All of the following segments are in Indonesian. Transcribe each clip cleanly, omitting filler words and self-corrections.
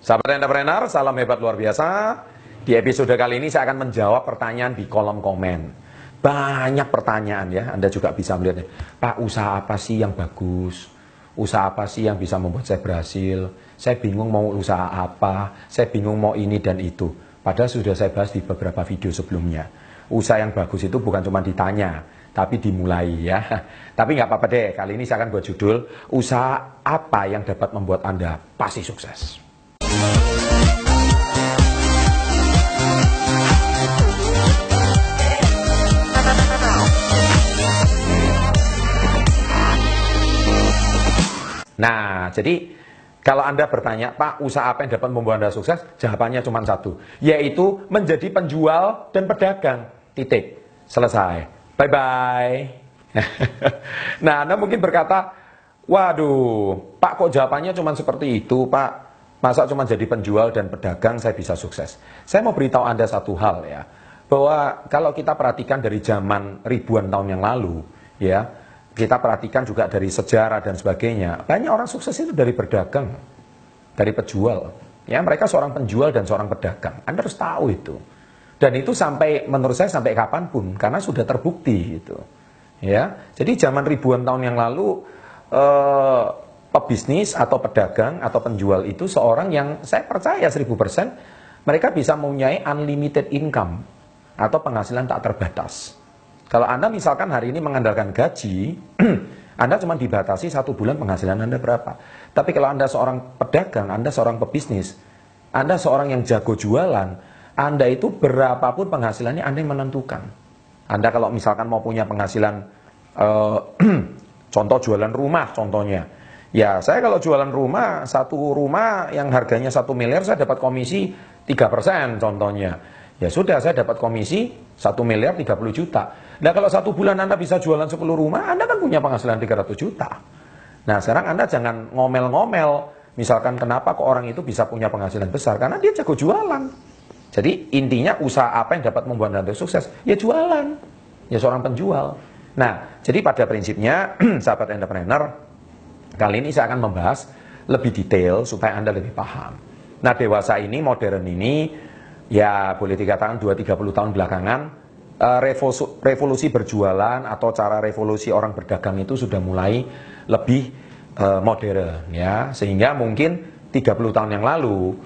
Sahabat entrepreneur, salam hebat luar biasa. Di episode kali ini saya akan menjawab pertanyaan di kolom komen. Banyak pertanyaan ya, Anda juga bisa melihatnya. Pak, usaha apa sih yang bagus? Usaha apa sih yang bisa membuat saya berhasil? Saya bingung mau usaha apa, saya bingung mau ini dan itu. Padahal sudah saya bahas di beberapa video sebelumnya. Usaha yang bagus itu bukan cuma ditanya, tapi dimulai ya. Tapi nggak apa-apa deh, kali ini saya akan buat judul, usaha apa yang dapat membuat Anda pasti sukses. Nah, jadi kalau Anda bertanya, Pak, usaha apa yang dapat membuat Anda sukses? Jawabannya cuma satu, yaitu menjadi penjual dan pedagang. Titik. Selesai. Bye-bye. Nah, Anda mungkin berkata, waduh, Pak, kok jawabannya cuma seperti itu, Pak? Masa cuma jadi penjual dan pedagang saya bisa sukses? Saya mau beritahu Anda satu hal ya, bahwa kalau kita perhatikan dari zaman ribuan tahun yang lalu, ya, kita perhatikan juga dari sejarah dan sebagainya, banyak orang sukses itu dari berdagang, dari penjual. Ya, mereka seorang penjual dan seorang pedagang. Anda harus tahu itu. Dan itu sampai, menurut saya sampai kapanpun, karena sudah terbukti itu. Ya, jadi zaman ribuan tahun yang lalu, pebisnis atau pedagang atau penjual itu seorang yang saya percaya 1000% mereka bisa mempunyai unlimited income atau penghasilan tak terbatas. Kalau Anda misalkan hari ini mengandalkan gaji, Anda cuma dibatasi 1 bulan penghasilan Anda berapa. Tapi kalau Anda seorang pedagang, Anda seorang pebisnis, Anda seorang yang jago jualan, Anda itu berapapun penghasilannya Anda yang menentukan. Anda kalau misalkan mau punya penghasilan, contoh jualan rumah contohnya. Ya, saya kalau jualan rumah, satu rumah yang harganya 1 miliar, saya dapat komisi 3% contohnya. Ya sudah, saya dapat komisi 1 miliar 30 juta. Nah, kalau 1 bulan Anda bisa jualan 10 rumah, Anda kan punya penghasilan 300 juta. Nah, sekarang Anda jangan ngomel-ngomel. Misalkan kenapa kok orang itu bisa punya penghasilan besar? Karena dia jago jualan. Jadi intinya usaha apa yang dapat membuat Anda sukses? Ya jualan. Ya seorang penjual. Nah, jadi pada prinsipnya, sahabat entrepreneur, kali ini saya akan membahas lebih detail supaya Anda lebih paham. Nah, dewasa ini, modern ini, ya boleh dikatakan 2-30 tahun belakangan, revolusi berjualan atau cara revolusi orang berdagang itu sudah mulai lebih modern ya, sehingga mungkin 30 tahun yang lalu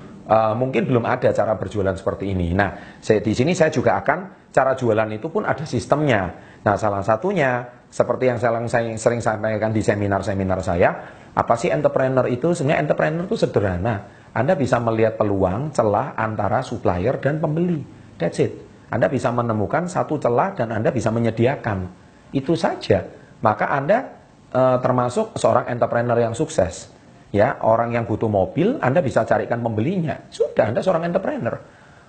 mungkin belum ada cara berjualan seperti ini. Nah, di sini saya juga akan, cara jualan itu pun ada sistemnya. Nah, salah satunya seperti yang saya sering sampaikan di seminar-seminar saya, apa sih entrepreneur itu? Sebenarnya entrepreneur itu sederhana. Anda bisa melihat peluang, celah antara supplier dan pembeli. That's it. Anda bisa menemukan satu celah dan Anda bisa menyediakan. Itu saja. Maka Anda termasuk seorang entrepreneur yang sukses. Ya, orang yang butuh mobil, Anda bisa carikan pembelinya. Sudah, Anda seorang entrepreneur.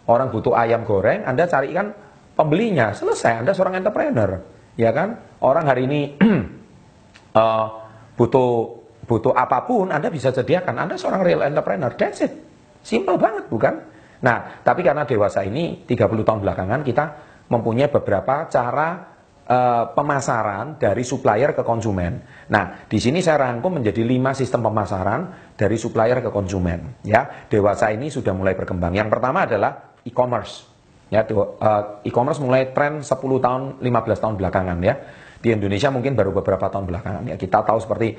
Orang butuh ayam goreng, Anda carikan pembelinya. Selesai, Anda seorang entrepreneur. Ya kan? Orang hari ini butuh apapun, Anda bisa sediakan. Anda seorang real entrepreneur. That's it. Simple banget, bukan? Nah, tapi karena dewasa ini, 30 tahun belakangan, kita mempunyai beberapa cara pemasaran dari supplier ke konsumen. Nah, di sini saya rangkum menjadi 5 sistem pemasaran dari supplier ke konsumen. Ya, dewasa ini sudah mulai berkembang. Yang pertama adalah e-commerce. Ya, e-commerce mulai tren 10 tahun, 15 tahun belakangan ya. Di Indonesia mungkin baru beberapa tahun belakangan ya. Kita tahu seperti,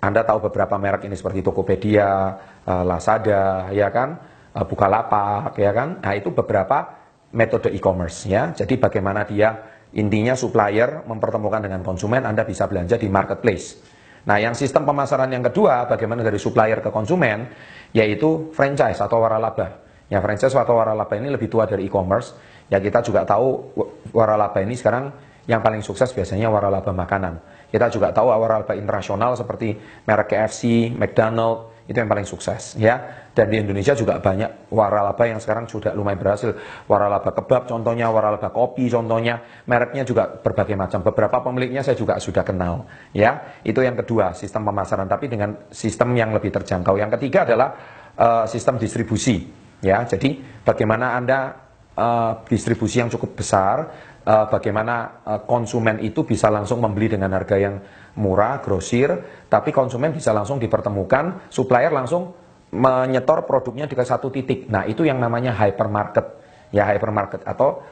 Anda tahu beberapa merek ini seperti Tokopedia, Lazada, ya kan, Bukalapak, ya kan. Nah, itu beberapa metode e-commerce ya. Jadi bagaimana dia, intinya supplier mempertemukan dengan konsumen, Anda bisa belanja di marketplace. Nah, yang sistem pemasaran yang kedua, bagaimana dari supplier ke konsumen, yaitu franchise atau waralaba. Ya, franchise atau waralaba ini lebih tua dari e-commerce. Ya, kita juga tahu waralaba ini sekarang yang paling sukses biasanya waralaba makanan. Kita juga tahu waralaba internasional seperti merek KFC, McDonald, itu yang paling sukses ya. Dan di Indonesia juga banyak waralaba yang sekarang sudah lumayan berhasil. Waralaba kebab contohnya, waralaba kopi contohnya, mereknya juga berbagai macam. Beberapa pemiliknya saya juga sudah kenal ya. Itu yang kedua, sistem pemasaran, tapi dengan sistem yang lebih terjangkau. Yang ketiga adalah sistem distribusi ya. Jadi bagaimana Anda distribusi yang cukup besar, bagaimana konsumen itu bisa langsung membeli dengan harga yang murah, grosir, tapi konsumen bisa langsung dipertemukan, supplier langsung menyetor produknya di satu titik. Nah, itu yang namanya hypermarket. Ya, hypermarket atau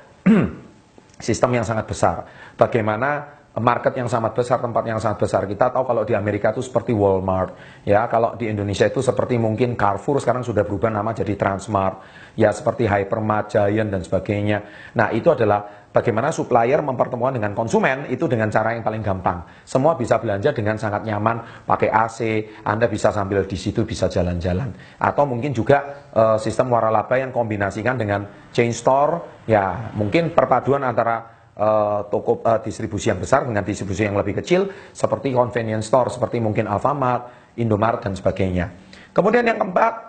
sistem yang sangat besar. Bagaimana market yang sangat besar, tempat yang sangat besar. Kita tahu kalau di Amerika itu seperti Walmart, ya. Kalau di Indonesia itu seperti mungkin Carrefour, sekarang sudah berubah nama jadi Transmart, ya, seperti Hypermart, Giant dan sebagainya. Nah, itu adalah bagaimana supplier mempertemukan dengan konsumen itu dengan cara yang paling gampang. Semua bisa belanja dengan sangat nyaman, pakai AC, Anda bisa sambil di situ bisa jalan-jalan. Atau mungkin juga sistem waralaba yang kombinasikan dengan chain store, ya, mungkin perpaduan antara toko distribusi yang besar dengan distribusi yang lebih kecil seperti convenience store, seperti mungkin Alfamart, Indomaret dan sebagainya. Kemudian yang keempat,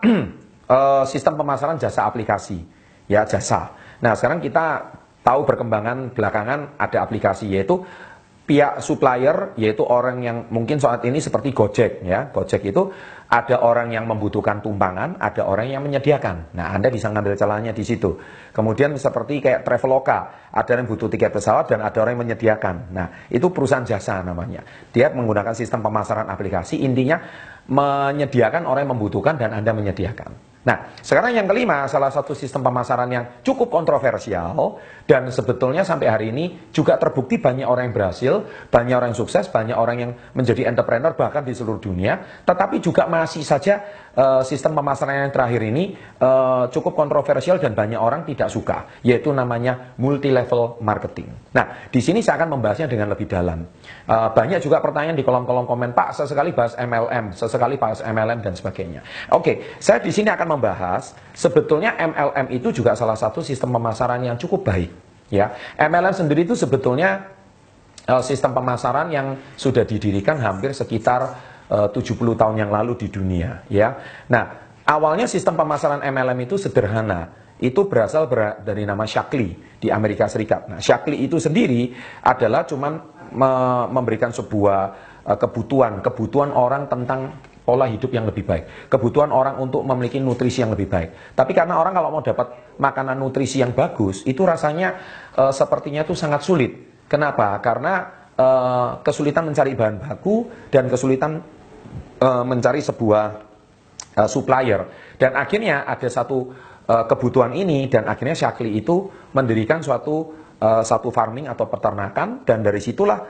sistem pemasaran jasa aplikasi, ya, jasa. Nah, sekarang kita tahu perkembangan belakangan ada aplikasi, yaitu pihak supplier, yaitu orang yang mungkin saat ini seperti Gojek, ya. Gojek itu ada orang yang membutuhkan tumpangan, ada orang yang menyediakan. Nah, Anda bisa ngambil celahnya di situ. Kemudian seperti kayak Traveloka, ada yang butuh tiket pesawat dan ada orang yang menyediakan. Nah, itu perusahaan jasa namanya. Dia menggunakan sistem pemasaran aplikasi, intinya menyediakan orang yang membutuhkan dan Anda menyediakan. Nah, sekarang yang kelima, salah satu sistem pemasaran yang cukup kontroversial dan sebetulnya sampai hari ini juga terbukti banyak orang yang berhasil, banyak orang yang sukses, banyak orang yang menjadi entrepreneur bahkan di seluruh dunia, tetapi juga masih saja sistem pemasaran yang terakhir ini cukup kontroversial dan banyak orang tidak suka, yaitu namanya multi-level marketing. Nah, di sini saya akan membahasnya dengan lebih dalam. Banyak juga pertanyaan di kolom-kolom komen, Pak, sesekali bahas MLM, sesekali bahas MLM dan sebagainya. Oke, saya di sini akan membahas sebetulnya MLM itu juga salah satu sistem pemasaran yang cukup baik. Ya, MLM sendiri itu sebetulnya sistem pemasaran yang sudah didirikan hampir sekitar 70 tahun yang lalu di dunia, ya. Nah, awalnya sistem pemasaran MLM itu sederhana. Itu berasal dari nama Shaklee di Amerika Serikat. Nah, Shaklee itu sendiri adalah cuman memberikan sebuah kebutuhan orang tentang pola hidup yang lebih baik, kebutuhan orang untuk memiliki nutrisi yang lebih baik. Tapi karena orang kalau mau dapat makanan nutrisi yang bagus, itu rasanya sepertinya itu sangat sulit. Kenapa? Karena kesulitan mencari bahan baku dan kesulitan mencari sebuah supplier. Dan akhirnya ada satu kebutuhan ini dan akhirnya Shaklee itu mendirikan satu farming atau peternakan dan dari situlah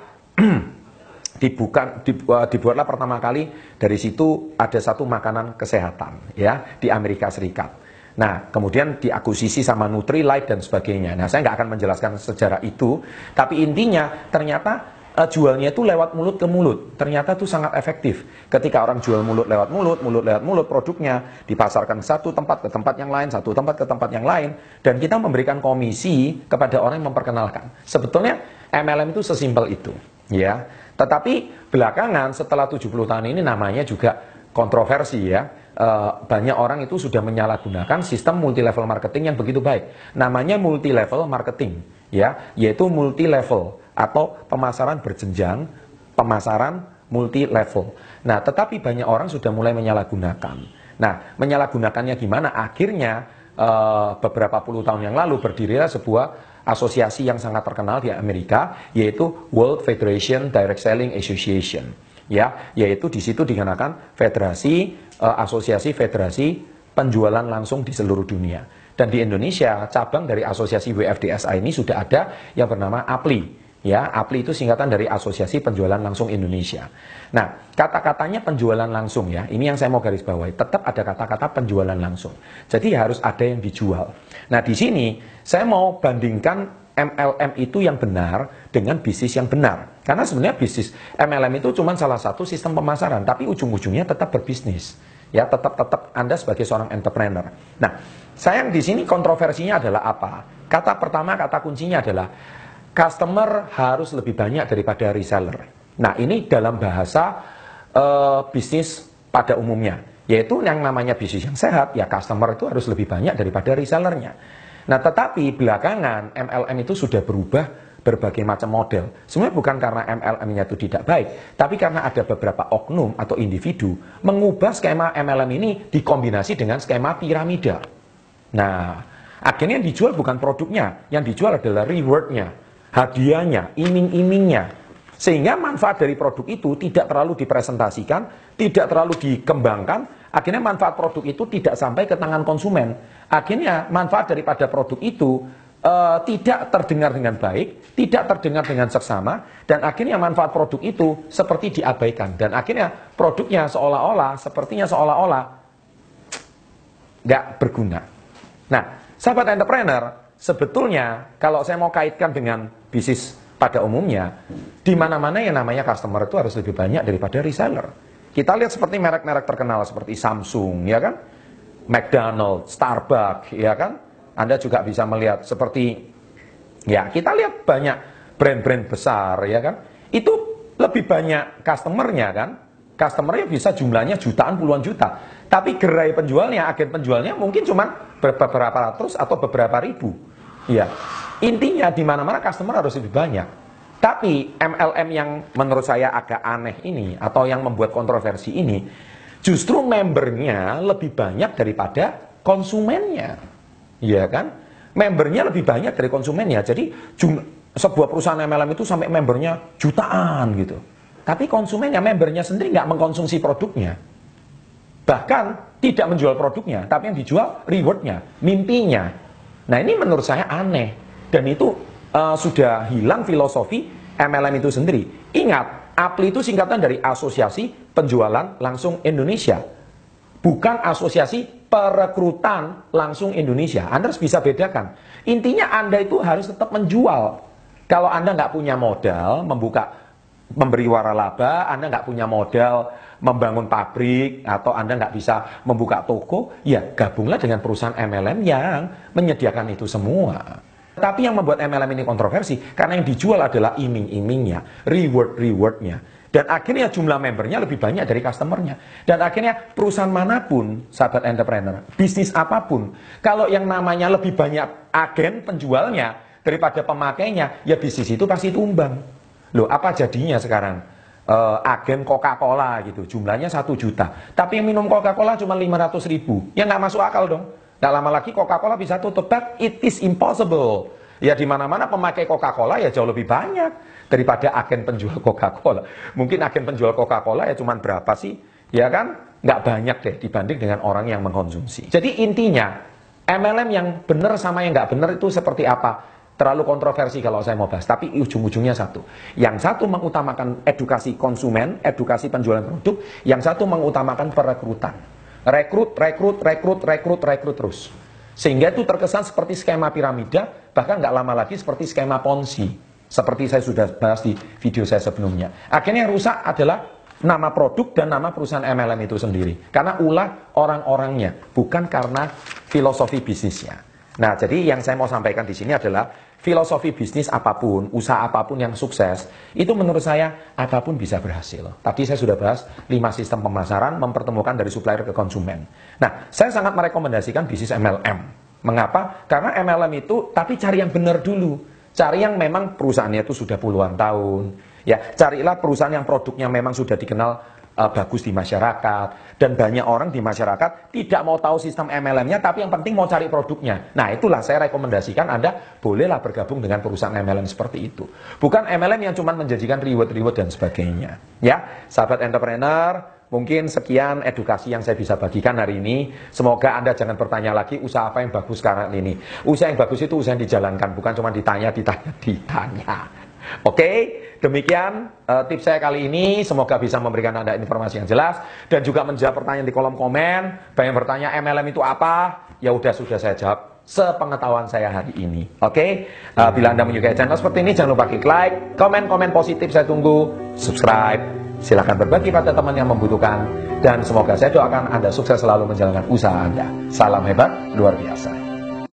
dibuatlah pertama kali, dari situ ada satu makanan kesehatan, ya, di Amerika Serikat. Nah, kemudian diakuisisi sama Nutrilite dan sebagainya. Nah, saya nggak akan menjelaskan sejarah itu, tapi intinya ternyata jualnya itu lewat mulut ke mulut. Ternyata itu sangat efektif. Ketika orang jual mulut lewat mulut, mulut lewat mulut, produknya dipasarkan satu tempat ke tempat yang lain, satu tempat ke tempat yang lain, dan kita memberikan komisi kepada orang yang memperkenalkan. Sebetulnya MLM itu sesimpel itu, ya. Tetapi belakangan setelah 70 tahun ini namanya juga kontroversi, ya. Banyak orang itu sudah menyalahgunakan sistem multi level marketing yang begitu baik. Namanya multi level marketing, ya, yaitu multi level atau pemasaran berjenjang, pemasaran multi level. Nah, tetapi banyak orang sudah mulai menyalahgunakan. Nah, menyalahgunakannya gimana? Akhirnya beberapa puluh tahun yang lalu berdirilah sebuah asosiasi yang sangat terkenal di Amerika, yaitu World Federation Direct Selling Association. Ya, yaitu di situ dikenakan asosiasi federasi penjualan langsung di seluruh dunia. Dan di Indonesia cabang dari asosiasi WFDSA ini sudah ada yang bernama APLI. Ya, APLI itu singkatan dari Asosiasi Penjualan Langsung Indonesia. Nah, kata-katanya penjualan langsung, ya, ini yang saya mau garis bawahi. Tetap ada kata-kata penjualan langsung. Jadi harus ada yang dijual. Nah, di sini saya mau bandingkan MLM itu yang benar dengan bisnis yang benar. Karena sebenarnya bisnis MLM itu cuma salah satu sistem pemasaran, tapi ujung-ujungnya tetap berbisnis. Ya, tetap Anda sebagai seorang entrepreneur. Nah, sayang di sini kontroversinya adalah apa? Kata pertama, kata kuncinya adalah customer harus lebih banyak daripada reseller. Nah, ini dalam bahasa bisnis pada umumnya, yaitu yang namanya bisnis yang sehat, ya customer itu harus lebih banyak daripada resellernya. Nah, tetapi belakangan MLM itu sudah berubah berbagai macam model. Sebenarnya bukan karena MLM-nya itu tidak baik, tapi karena ada beberapa oknum atau individu mengubah skema MLM ini dikombinasi dengan skema piramida. Nah, akhirnya yang dijual bukan produknya, yang dijual adalah reward-nya, hadiahnya, iming-imingnya. Sehingga manfaat dari produk itu tidak terlalu dipresentasikan, tidak terlalu dikembangkan, Akhirnya manfaat produk itu tidak sampai ke tangan konsumen. Akhirnya manfaat daripada produk itu tidak terdengar dengan baik, tidak terdengar dengan seksama, dan akhirnya manfaat produk itu seperti diabaikan. Dan akhirnya produknya sepertinya seolah-olah nggak berguna. Nah, sahabat entrepreneur, sebetulnya kalau saya mau kaitkan dengan bisnis pada umumnya, di mana-mana yang namanya customer itu harus lebih banyak daripada reseller. Kita lihat seperti merek-merek terkenal seperti Samsung, ya kan? McDonald's, Starbucks, ya kan? Anda juga bisa melihat seperti, ya kita lihat banyak brand-brand besar, ya kan? Itu lebih banyak customernya kan? Customernya bisa jumlahnya jutaan, puluhan juta. Tapi gerai penjualnya, agen penjualnya mungkin cuma beberapa ratus atau beberapa ribu. Ya, intinya di mana-mana customer harus lebih banyak. Tapi MLM yang menurut saya agak aneh ini, atau yang membuat kontroversi ini, justru membernya lebih banyak daripada konsumennya. Iya kan? Membernya lebih banyak dari konsumennya. Jadi sebuah perusahaan MLM itu sampai membernya jutaan gitu. Tapi konsumennya, membernya sendiri nggak mengkonsumsi produknya. Bahkan tidak menjual produknya, tapi yang dijual rewardnya, mimpinya. Nah ini menurut saya aneh. Dan itu sudah hilang filosofi MLM itu sendiri. Ingat, APLI itu singkatan dari Asosiasi Penjualan Langsung Indonesia. Bukan Asosiasi Perekrutan Langsung Indonesia. Anda harus bisa bedakan. Intinya Anda itu harus tetap menjual. Kalau Anda nggak punya modal memberi waralaba, Anda nggak punya modal membangun pabrik, atau Anda nggak bisa membuka toko, ya gabunglah dengan perusahaan MLM yang menyediakan itu semua. Tapi yang membuat MLM ini kontroversi, karena yang dijual adalah iming-imingnya, reward-rewardnya. Dan akhirnya jumlah membernya lebih banyak dari customernya. Dan akhirnya perusahaan manapun, sahabat entrepreneur, bisnis apapun, kalau yang namanya lebih banyak agen penjualnya daripada pemakainya, ya bisnis itu pasti tumbang. Loh, apa jadinya sekarang? Agen Coca-Cola gitu, jumlahnya 1 juta. Tapi yang minum Coca-Cola cuma 500.000. Ya nggak masuk akal dong. Nggak lama lagi Coca-Cola bisa tutup. But it is impossible. Ya di mana-mana pemakai Coca-Cola ya jauh lebih banyak daripada agen penjual Coca-Cola. Mungkin agen penjual Coca-Cola ya cuma berapa sih? Ya kan? Nggak banyak deh dibanding dengan orang yang mengkonsumsi. Jadi intinya, MLM yang benar sama yang nggak benar itu seperti apa? Terlalu kontroversi kalau saya mau bahas. Tapi ujung-ujungnya satu. Yang satu mengutamakan edukasi konsumen, edukasi penjualan produk. Yang satu mengutamakan perekrutan. Rekrut terus. Sehingga itu terkesan seperti skema piramida, bahkan nggak lama lagi seperti skema Ponzi. Seperti saya sudah bahas di video saya sebelumnya. Akhirnya yang rusak adalah nama produk dan nama perusahaan MLM itu sendiri. Karena ulah orang-orangnya, bukan karena filosofi bisnisnya. Nah, jadi yang saya mau sampaikan di sini adalah filosofi bisnis apapun, usaha apapun yang sukses, itu menurut saya apapun bisa berhasil. Tadi saya sudah bahas 5 sistem pemasaran mempertemukan dari supplier ke konsumen. Nah, saya sangat merekomendasikan bisnis MLM. Mengapa? Karena MLM itu, tapi cari yang benar dulu. Cari yang memang perusahaannya itu sudah puluhan tahun. Ya, carilah perusahaan yang produknya memang sudah dikenal bagus di masyarakat, dan banyak orang di masyarakat tidak mau tahu sistem MLM-nya, tapi yang penting mau cari produknya. Nah, itulah saya rekomendasikan Anda bolehlah bergabung dengan perusahaan MLM seperti itu. Bukan MLM yang cuma menjanjikan reward dan sebagainya. Ya, sahabat entrepreneur, mungkin sekian edukasi yang saya bisa bagikan hari ini. Semoga Anda jangan bertanya lagi usaha apa yang bagus sekarang ini. Usaha yang bagus itu usaha yang dijalankan, bukan cuma ditanya. Oke, demikian tips saya kali ini. Semoga bisa memberikan Anda informasi yang jelas dan juga menjawab pertanyaan di kolom komen. Banyak bertanya MLM itu apa? Ya sudah saya jawab sepengetahuan saya hari ini. Oke, bila Anda menyukai channel seperti ini, jangan lupa klik like, komen positif saya tunggu, subscribe. Silahkan berbagi pada teman yang membutuhkan. Dan semoga saya doakan Anda sukses selalu menjalankan usaha Anda. Salam hebat, luar biasa.